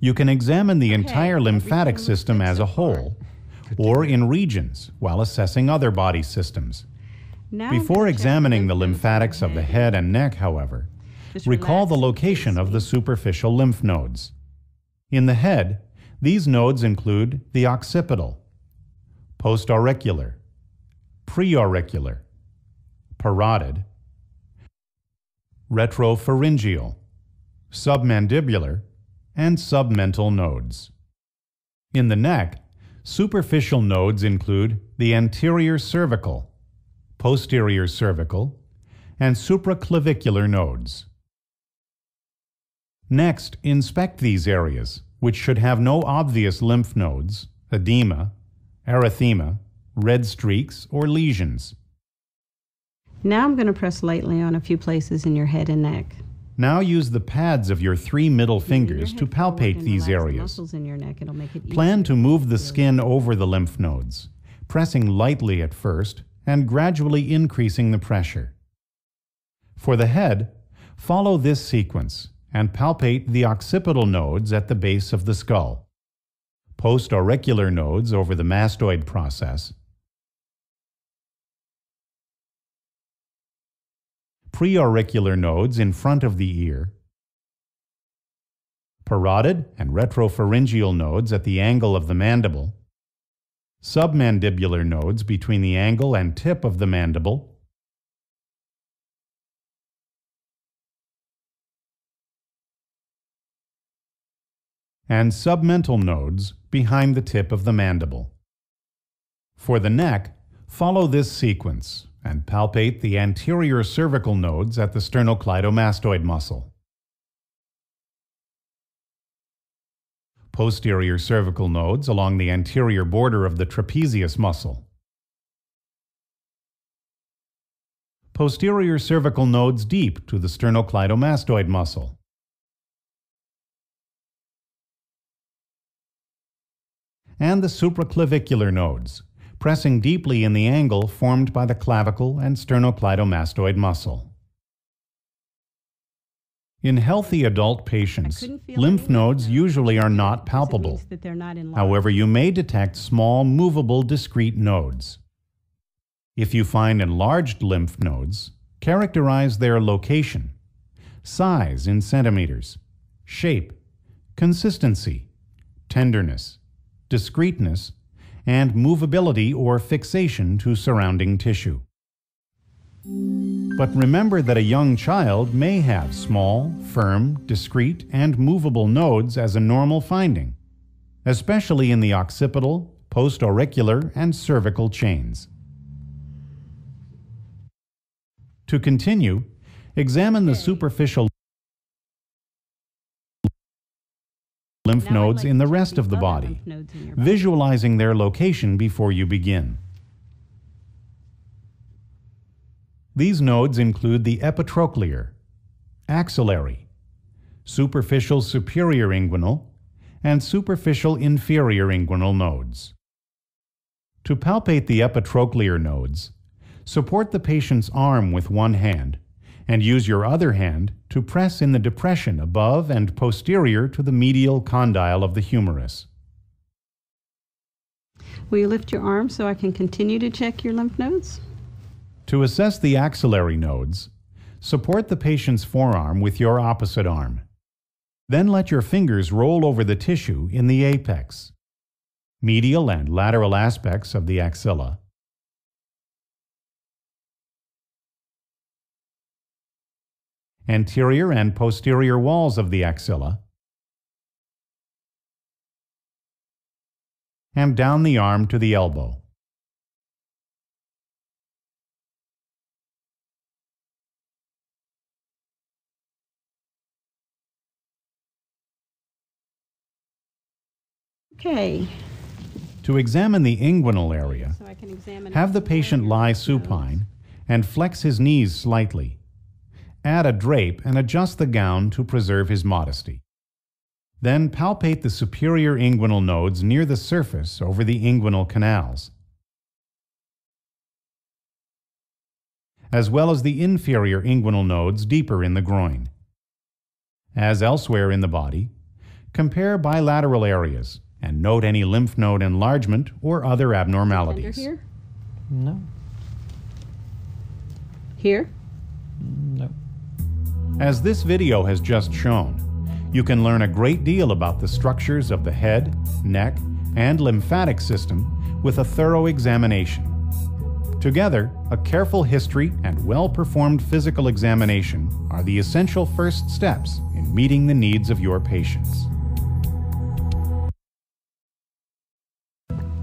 You can examine the entire lymphatic system as a whole, or in regions, while assessing other body systems. Before examining the lymphatics of the head and neck, however, recall the location of the superficial lymph nodes. In the head, these nodes include the occipital, postauricular, preauricular, parotid, retropharyngeal, submandibular, and submental nodes. In the neck, superficial nodes include the anterior cervical, posterior cervical, and supraclavicular nodes. Next, inspect these areas, which should have no obvious lymph nodes, edema, erythema, red streaks, or lesions. Now I'm going to press lightly on a few places in your head and neck. Now use the pads of your 3 middle fingers to palpate these areas. Plan to move the skin over the lymph nodes, pressing lightly at first and gradually increasing the pressure. For the head, follow this sequence and palpate the occipital nodes at the base of the skull, postauricular nodes over the mastoid process, preauricular nodes in front of the ear, parotid and retropharyngeal nodes at the angle of the mandible, submandibular nodes between the angle and tip of the mandible, and submental nodes behind the tip of the mandible. For the neck, follow this sequence and palpate the anterior cervical nodes at the sternocleidomastoid muscle, posterior cervical nodes along the anterior border of the trapezius muscle, posterior cervical nodes deep to the sternocleidomastoid muscle, and the supraclavicular nodes, pressing deeply in the angle formed by the clavicle and sternocleidomastoid muscle. In healthy adult patients, lymph nodes usually are not palpable. However, you may detect small, movable, discrete nodes. If you find enlarged lymph nodes, characterize their location, size in centimeters, shape, consistency, tenderness, discreteness, and movability or fixation to surrounding tissue. But remember that a young child may have small, firm, discrete, and movable nodes as a normal finding, especially in the occipital, postauricular, and cervical chains. To continue, examine the superficial lymph nodes in the rest of the body, visualizing their location before you begin. These nodes include the epitrochlear, axillary, superficial superior inguinal, and superficial inferior inguinal nodes. To palpate the epitrochlear nodes, support the patient's arm with one hand and use your other hand to press in the depression above and posterior to the medial condyle of the humerus. Will you lift your arm so I can continue to check your lymph nodes? To assess the axillary nodes, support the patient's forearm with your opposite arm. Then let your fingers roll over the tissue in the apex, medial and lateral aspects of the axilla, anterior and posterior walls of the axilla, and down the arm to the elbow. Okay. To examine the inguinal area, have the patient lie supine and flex his knees slightly. Add a drape and adjust the gown to preserve his modesty. Then palpate the superior inguinal nodes near the surface over the inguinal canals, as well as the inferior inguinal nodes deeper in the groin. As elsewhere in the body, Compare bilateral areas and note any lymph node enlargement or other abnormalities. Here? No. Here? No. As this video has just shown, you can learn a great deal about the structures of the head, neck, and lymphatic system with a thorough examination. Together, a careful history and well-performed physical examination are the essential first steps in meeting the needs of your patients.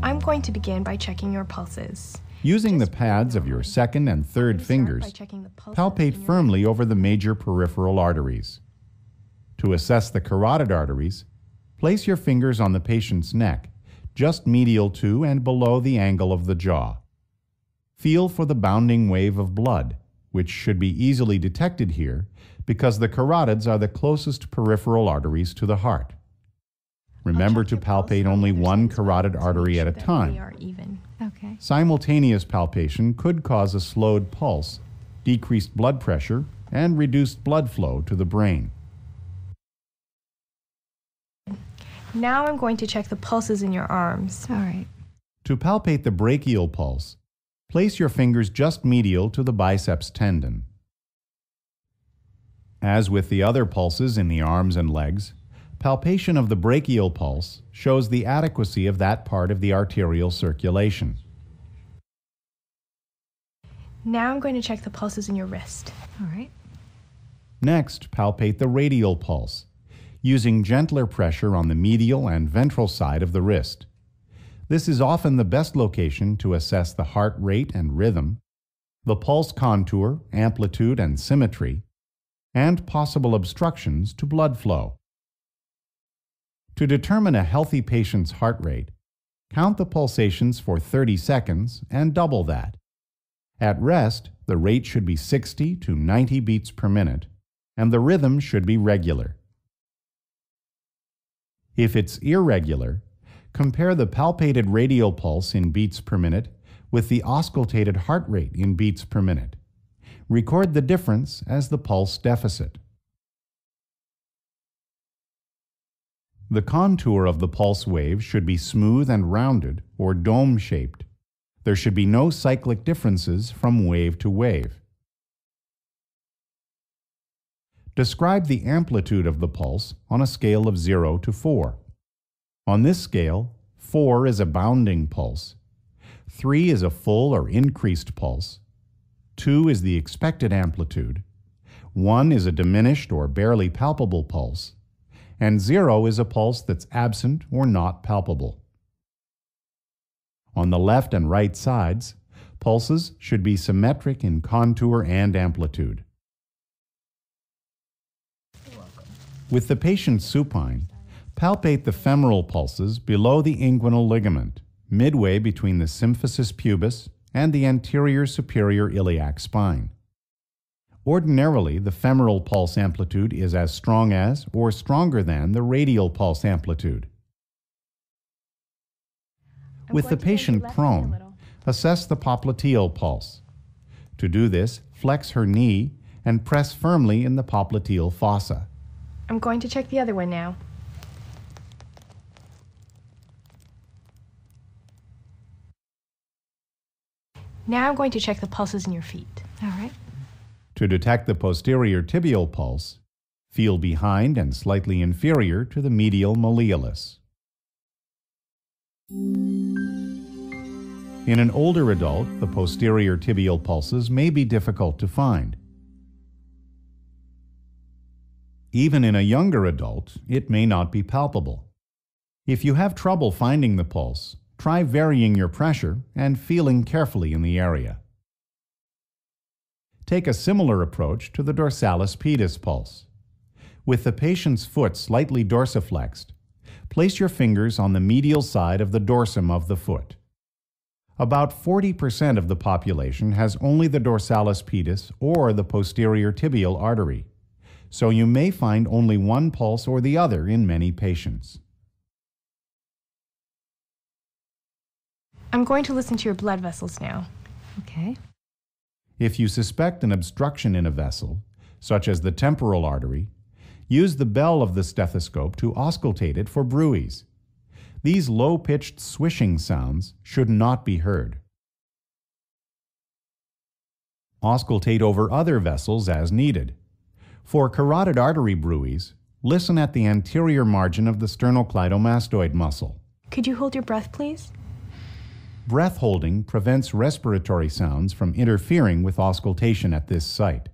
I'm going to begin by checking your pulses. Using the pads of your second and third fingers, palpate firmly over the major peripheral arteries. To assess the carotid arteries, place your fingers on the patient's neck, just medial to and below the angle of the jaw. Feel for the bounding wave of blood, which should be easily detected here because the carotids are the closest peripheral arteries to the heart. Remember to palpate only one carotid artery at a time. Okay. Simultaneous palpation could cause a slowed pulse, decreased blood pressure, and reduced blood flow to the brain. Now I'm going to check the pulses in your arms. All right. To palpate the brachial pulse, place your fingers just medial to the biceps tendon. As with the other pulses in the arms and legs, palpation of the brachial pulse shows the adequacy of that part of the arterial circulation. Now I'm going to check the pulses in your wrist. All right. Next, palpate the radial pulse, using gentler pressure on the medial and ventral side of the wrist. This is often the best location to assess the heart rate and rhythm, the pulse contour, amplitude, and symmetry, and possible obstructions to blood flow. To determine a healthy patient's heart rate, count the pulsations for 30 seconds and double that. At rest, the rate should be 60 to 90 beats per minute, and the rhythm should be regular. If it's irregular, compare the palpated radial pulse in beats per minute with the auscultated heart rate in beats per minute. Record the difference as the pulse deficit. The contour of the pulse wave should be smooth and rounded or dome-shaped. There should be no cyclic differences from wave to wave. Describe the amplitude of the pulse on a scale of 0 to 4. On this scale, 4 is a bounding pulse, 3 is a full or increased pulse, 2 is the expected amplitude, 1 is a diminished or barely palpable pulse, and 0 is a pulse that's absent or not palpable. On the left and right sides, pulses should be symmetric in contour and amplitude. With the patient supine, palpate the femoral pulses below the inguinal ligament, midway between the symphysis pubis and the anterior superior iliac spine. Ordinarily, the femoral pulse amplitude is as strong as or stronger than the radial pulse amplitude. With the patient prone, assess the popliteal pulse. To do this, flex her knee and press firmly in the popliteal fossa. I'm going to check the other one now. Now I'm going to check the pulses in your feet. All right. To detect the posterior tibial pulse, feel behind and slightly inferior to the medial malleolus. In an older adult, the posterior tibial pulses may be difficult to find. Even in a younger adult, it may not be palpable. If you have trouble finding the pulse, try varying your pressure and feeling carefully in the area. Take a similar approach to the dorsalis pedis pulse. With the patient's foot slightly dorsiflexed, place your fingers on the medial side of the dorsum of the foot. About 40% of the population has only the dorsalis pedis or the posterior tibial artery, so you may find only one pulse or the other in many patients. I'm going to listen to your blood vessels now. Okay. If you suspect an obstruction in a vessel, such as the temporal artery, Use the bell of the stethoscope to auscultate it for bruits. These low-pitched swishing sounds should not be heard. Auscultate over other vessels as needed. For carotid artery bruits, listen at the anterior margin of the sternocleidomastoid muscle. Could you hold your breath, please? Breath holding prevents respiratory sounds from interfering with auscultation at this site.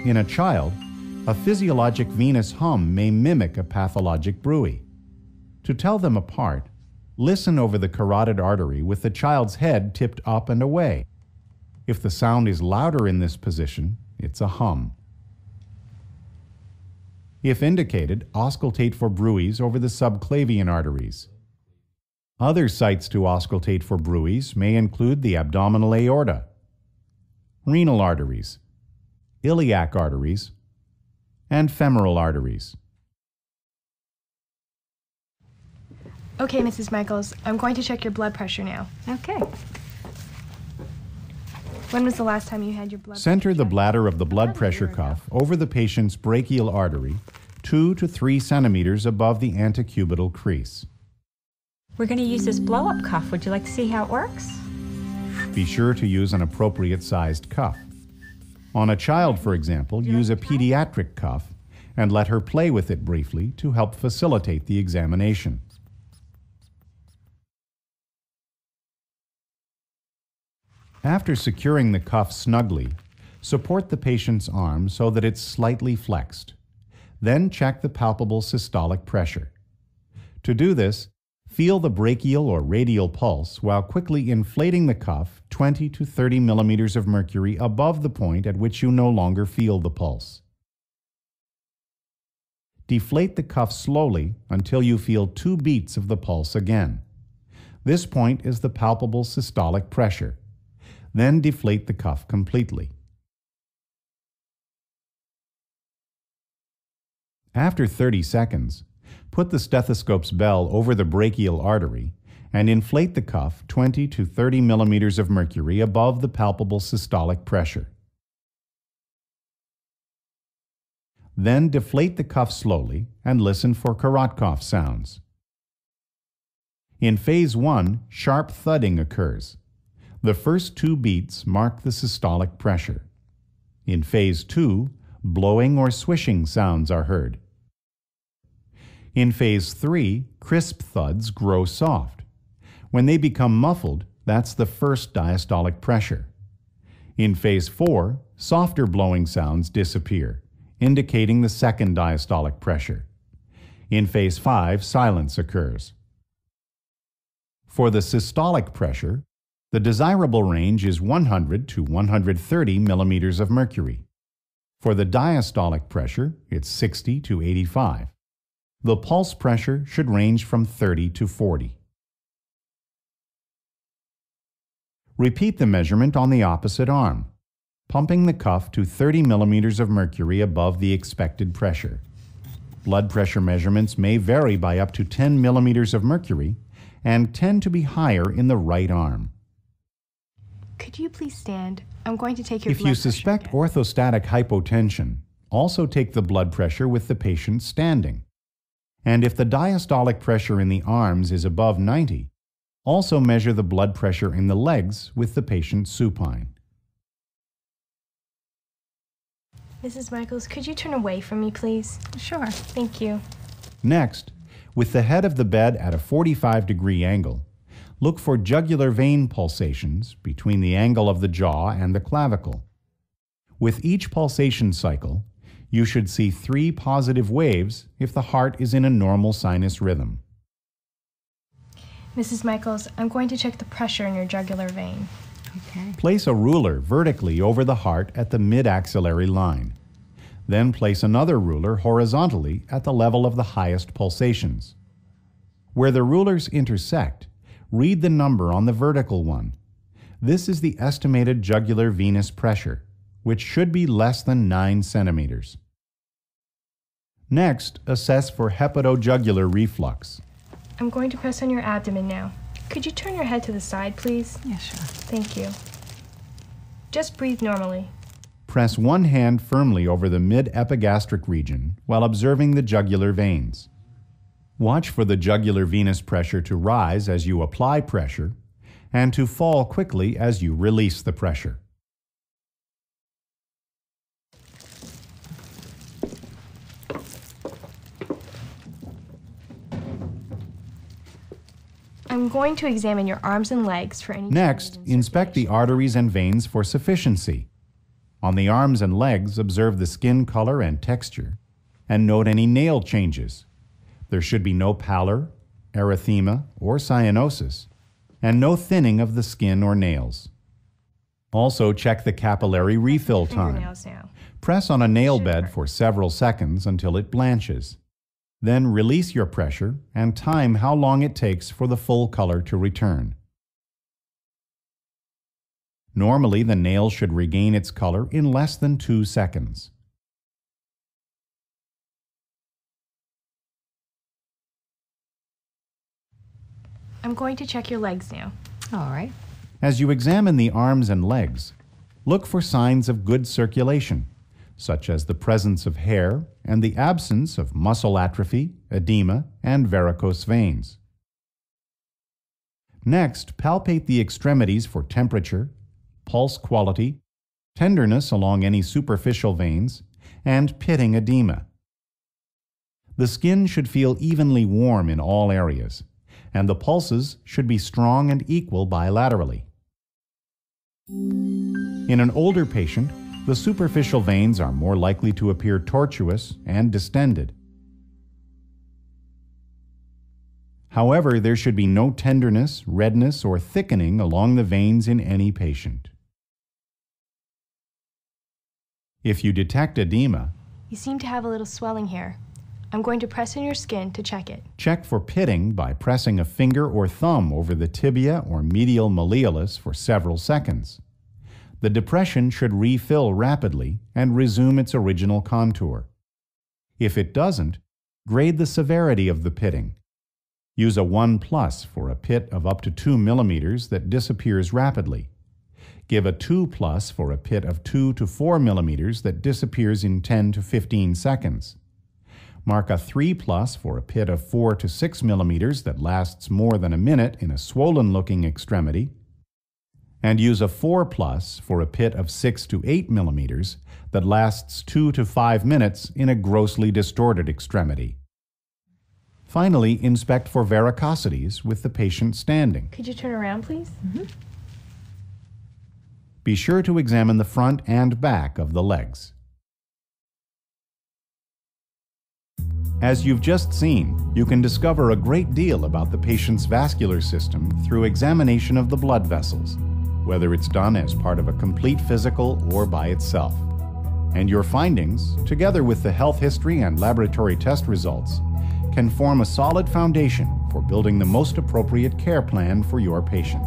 In a child, a physiologic venous hum may mimic a pathologic bruit. To tell them apart, listen over the carotid artery with the child's head tipped up and away. If the sound is louder in this position, it's a hum. If indicated, auscultate for bruits over the subclavian arteries. Other sites to auscultate for bruits may include the abdominal aorta, renal arteries, iliac arteries, and femoral arteries. Okay, Mrs. Michaels, I'm going to check your blood pressure now. Okay. When was the last time you had your blood Center pressure the checked? bladder of the blood pressure cuff over the patient's brachial artery 2 to 3 centimeters above the antecubital crease. We're going to use this blow-up cuff. Would you like to see how it works? Be sure to use an appropriate sized cuff. On a child, for example, use a pediatric cuff and let her play with it briefly to help facilitate the examination. After securing the cuff snugly, support the patient's arm so that it's slightly flexed. Then check the palpable systolic pressure. To do this, feel the brachial or radial pulse while quickly inflating the cuff 20 to 30 millimeters of mercury above the point at which you no longer feel the pulse. Deflate the cuff slowly until you feel 2 beats of the pulse again. This point is the palpable systolic pressure. Then deflate the cuff completely. After 30 seconds, put the stethoscope's bell over the brachial artery and inflate the cuff 20 to 30 millimeters of mercury above the palpable systolic pressure. Then deflate the cuff slowly and listen for carot cough sounds. In phase 1, sharp thudding occurs. The first 2 beats mark the systolic pressure. In phase 2, blowing or swishing sounds are heard. In phase 3, crisp thuds grow soft. When they become muffled, that's the first diastolic pressure. In phase 4, softer blowing sounds disappear, indicating the second diastolic pressure. In phase 5, silence occurs. For the systolic pressure, the desirable range is 100 to 130 millimeters of mercury. For the diastolic pressure, it's 60 to 85. The pulse pressure should range from 30 to 40. Repeat the measurement on the opposite arm, pumping the cuff to 30 millimeters of mercury above the expected pressure. Blood pressure measurements may vary by up to 10 millimeters of mercury and tend to be higher in the right arm. Could you please stand? I'm going to take your If blood you pressure suspect again. orthostatic hypotension, also take the blood pressure with the patient standing. And if the diastolic pressure in the arms is above 90, also measure the blood pressure in the legs with the patient supine. Mrs. Michaels, could you turn away from me, please? Sure. Thank you. Next, with the head of the bed at a 45-degree angle, look for jugular vein pulsations between the angle of the jaw and the clavicle. With each pulsation cycle, you should see 3 positive waves if the heart is in a normal sinus rhythm. Mrs. Michaels, I'm going to check the pressure in your jugular vein. Okay. Place a ruler vertically over the heart at the mid-axillary line. Then place another ruler horizontally at the level of the highest pulsations. Where the rulers intersect, read the number on the vertical one. This is the estimated jugular venous pressure, which should be less than 9 centimeters. Next, assess for hepatojugular reflux. I'm going to press on your abdomen now. Could you turn your head to the side, please? Yeah, sure. Thank you. Just breathe normally. Press one hand firmly over the mid-epigastric region while observing the jugular veins. Watch for the jugular venous pressure to rise as you apply pressure and to fall quickly as you release the pressure. I'm going to examine your arms and legs for any... Next, inspect the arteries and veins for sufficiency. On the arms and legs, observe the skin color and texture, and note any nail changes. There should be no pallor, erythema, or cyanosis, and no thinning of the skin or nails. Also, check the capillary refill time. Press on a nail bed for several seconds until it blanches. Then release your pressure and time how long it takes for the full color to return. Normally, the nail should regain its color in less than 2 seconds. I'm going to check your legs now. All right. As you examine the arms and legs, look for signs of good circulation, such as the presence of hair and the absence of muscle atrophy, edema, and varicose veins. Next, palpate the extremities for temperature, pulse quality, tenderness along any superficial veins, and pitting edema. The skin should feel evenly warm in all areas, and the pulses should be strong and equal bilaterally. In an older patient, the superficial veins are more likely to appear tortuous and distended. However, there should be no tenderness, redness, or thickening along the veins in any patient. If you detect edema, You seem to have a little swelling here. I'm going to press on your skin to check it. check for pitting by pressing a finger or thumb over the tibia or medial malleolus for several seconds. The depression should refill rapidly and resume its original contour. If it doesn't, grade the severity of the pitting. Use a 1+ for a pit of up to 2 millimeters that disappears rapidly. Give a 2+ for a pit of 2 to 4 millimeters that disappears in 10 to 15 seconds. Mark a 3+ for a pit of 4 to 6 millimeters that lasts more than a minute in a swollen-looking extremity, and use a 4+ for a pit of 6 to 8 millimeters that lasts 2 to 5 minutes in a grossly distorted extremity. Finally, inspect for varicosities with the patient standing. Could you turn around, please? Be sure to examine the front and back of the legs. As you've just seen, you can discover a great deal about the patient's vascular system through examination of the blood vessels, whether it's done as part of a complete physical or by itself. And your findings, together with the health history and laboratory test results, can form a solid foundation for building the most appropriate care plan for your patient.